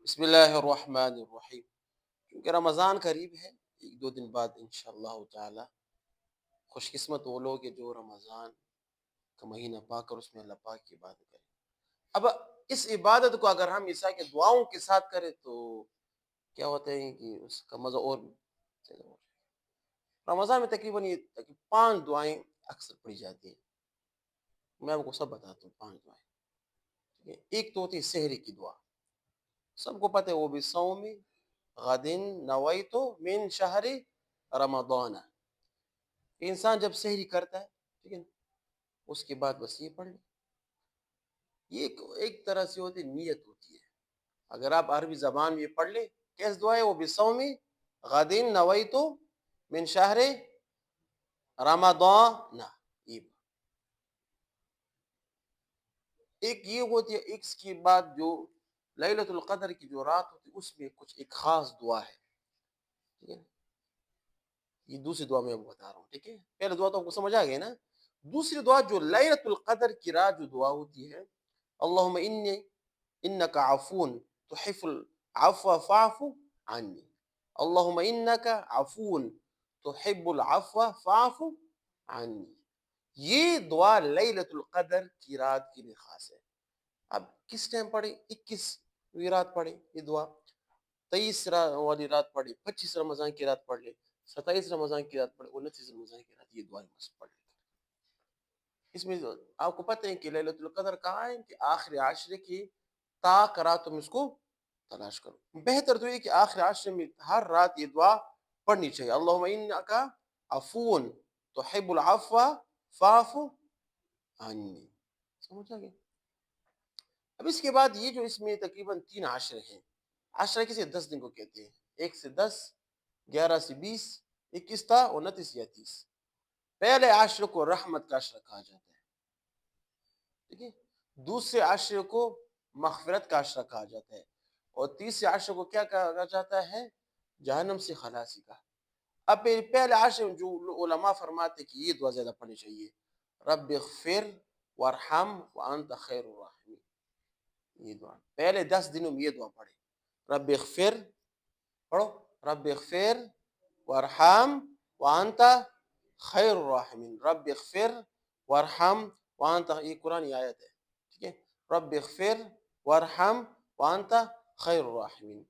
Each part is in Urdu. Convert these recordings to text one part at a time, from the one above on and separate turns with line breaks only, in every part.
بسم اللہ الرحمن الرحیم. کیونکہ رمضان قریب ہے، ایک دو دن بعد انشاءاللہ تعالی. خوش قسمت وہ لوگ ہیں جو رمضان کا مہینہ پا کر اس میں اللہ پاک کی عبادت کریں. اب اس عبادت کو اگر ہم عیسیٰ کے دعاؤں کے ساتھ کریں تو کیا ہوتا ہے کہ اس کا مزہ اور زیادہ ہو جائے. رمضان میں تقریباً 5 دعائیں اکثر پڑھی جاتی ہیں. میں آپ کو سب بتاتا ہوں 5 دعائیں. ٹھیک ہے؟ ایک تو ہوتی ہے سحری کی دعا، سب کو پتہ ہے، وہ بھی صوم غدن نویتو من شہر رمضان. انسان جب سحری کرتا ہے، ٹھیک ہے نا، اس کے بعد بس یہ پڑھ لیں. یہ ایک طرح سے ہوتی نیت ہوتی ہے. اگر آپ عربی زبان میں یہ پڑھ لیں، کیس دعا ہے؟ وہ بصوم غدن نویتو من شہر رمضان. یہ ایک یہ ہوتی ہے. ایک اس کے بعد جو لیلۃ القدر کی جو رات ہوتی ہے اس میں کچھ ایک خاص دعا ہے. ٹھیک ہے، یہ دوسری دعا میں بتا رہا ہوں. ٹھیک ہے، پہلے دعا تو آپ کو سمجھ آ گئی نا. دوسری دعا جو لیلۃ القدر کی رات جو دعا ہوتی ہے، اللہم انی انک عفون تحب العفو فاعف عنی. اللہم انک عفون تحب العفو فاعف عنی. یہ دعا لیلۃ القدر کی رات کے لیے خاص ہے. اب کس ٹائم پڑھیں؟ 21ویں رات پڑھیں یہ دعا، 23 والی رات پڑھیں، 25 رمضان کی رات پڑھ لیں، 27 رمضان کی رات پڑھیں، 29 رمضان کی رات یہ دعائیں مست پڑھ لیں. اس میں آپ کو پتہ ہے کہ لیلۃ القدر کہاں ہے کہ آخر عشرے کی طاق رات تم اس کو تلاش کرو. بہتر تو یہ کہ آخر عشرے میں ہر رات یہ دعا پڑھنی چاہیے. اللہم انک عفون تحب العفو فاعف عنی. سمجھ آ گیا؟ اب اس کے بعد یہ جو اس میں تقریباً 3 عشرے ہیں. عشرہ کسے 10 دن کو کہتے ہیں. 1 سے 10، 11 سے 20، 21 تا 29 یا 30. پہلے عشرے کو رحمت کا عشرہ کہا جاتا ہے. ٹھیک ہے، دوسرے عشرے کو مغفرت کا عشرہ کہا جاتا ہے، اور تیسرے عشرے کو کیا کہا جاتا ہے؟ جہنم سے خلاصی کا. اب پہلے عشرے جو علماء فرماتے ہیں کہ یہ دعا زیادہ پڑھنی چاہیے، رب اغفر وارحم وانت خیر الراحمین. یہ دعا پہلے 10 دنوں میں یہ دعا پڑھے. رب اغفر، پڑھو، رب اغفر وارحم وانت خیر الراحمین. رب اغفر وارحم وانت، یہ قرآن آیت ہے. ٹھیک ہے، رب اغفر وارحم وانت خیر الراحمین.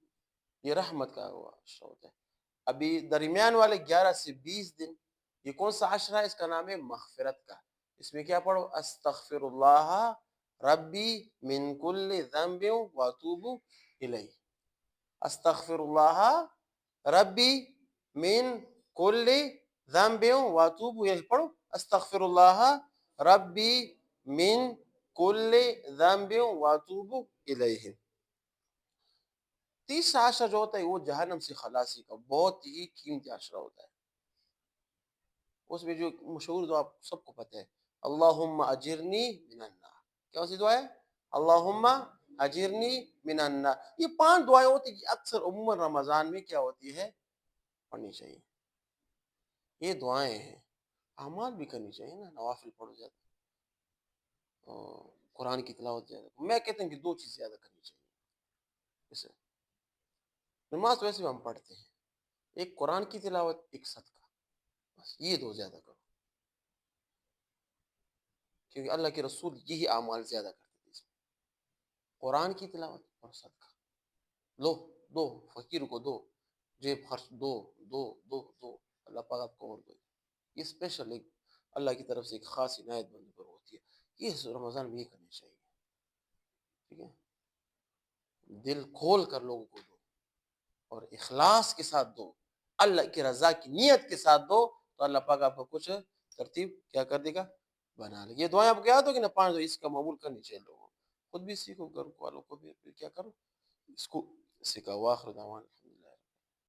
یہ رحمت کا عشرہ ہوتا ہے. ابھی درمیان والے 11 سے 20 دن یہ کون سا عشرہ ہے؟ اس کا نام ہے مغفرت کا. اس میں کیا پڑھو؟ استغفر اللہ ربی من کل ذنب واتوب الیہ. استغفر اللہ ربی من کل ذنب واتوب الیہ. پڑھو، استغفر اللہ ربی من کل ذنب واتوب الیہ. تیسرا عشرہ جو ہوتا ہے وہ جہنم سے خلاصی کا بہت ہی قیمتی عشرہ ہوتا ہے. اس میں جو مشہور دعا آپ سب کو پتہ ہے، اللہم اجرنی من النار. کیا سی دعا ہے؟ اللہم اجرنی من النار. یہ 5 دعائیں ہوتی ہیں کہ اکثر عموماً رمضان میں کیا ہوتی ہے؟ پڑھنی چاہیے. یہ دعائیں ہیں. اعمال بھی کرنی چاہیے نا، نوافل پڑھو زیادہ، قرآن کی تلاوت زیادہ. میں کہتا ہوں کہ 2 چیز زیادہ کرنی چاہیے. اسے نماز تو ویسے بھی ہم پڑھتے ہیں، ایک قرآن کی تلاوت، ایک صدقہ، بس یہ 2 زیادہ کرو. کیونکہ اللہ کے رسول یہی اعمال زیادہ کرتے تھے، اس میں قرآن کی تلاوت اور صدقہ. لو، دو فقیر کو دو، جیب خرچ دو دو دو دو، اللہ پاک آپ کو اور دے. یہ اسپیشل ایک اللہ کی طرف سے ایک خاص عنایت بندے پر ہوتی ہے. یہ رمضان میں یہ کرنی چاہیے. ٹھیک ہے، دل کھول کر لوگوں کو دو اور اخلاص کے ساتھ دو، اللہ کی رضا کی نیت کے ساتھ دو، تو اللہ پاک آپ کو کچھ ترتیب کیا کر دے گا؟ بنا لے. یہ دعائیں آپ کو یاد ہوگی نا 5 دعائیں، اس کا معمول کرنی چاہیے لوگوں. خود بھی سیکھو، گھر والوں کو بھی کیا کرو، اس کو سکھاؤ. آخر دعوانا